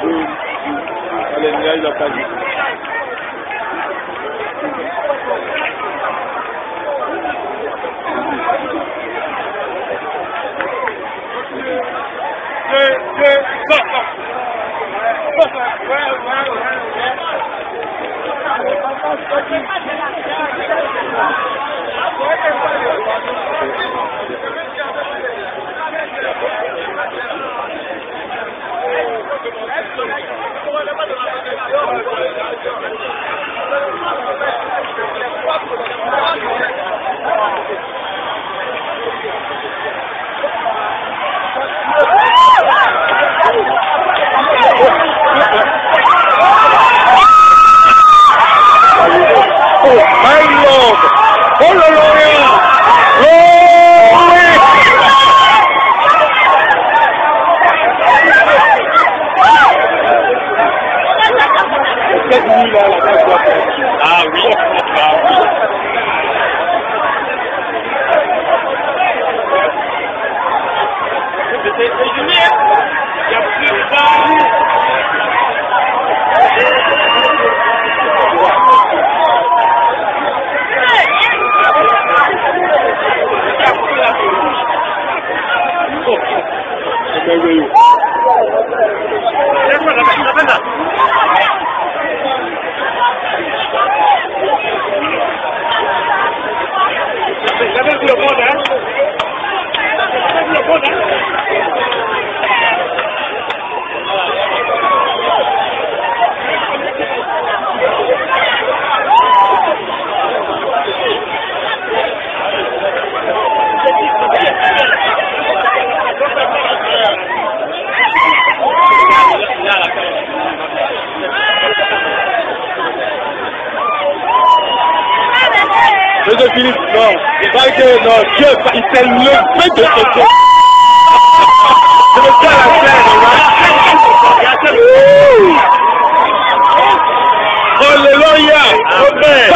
Allez, il a pas dit. Ah oui, c'est Jimmy, il y a plus de Monsieur Philippe, non, pas que non, Dieu, il s'est levé de ce Dieu. C'est le cas à la scène, Alléluia! Amen!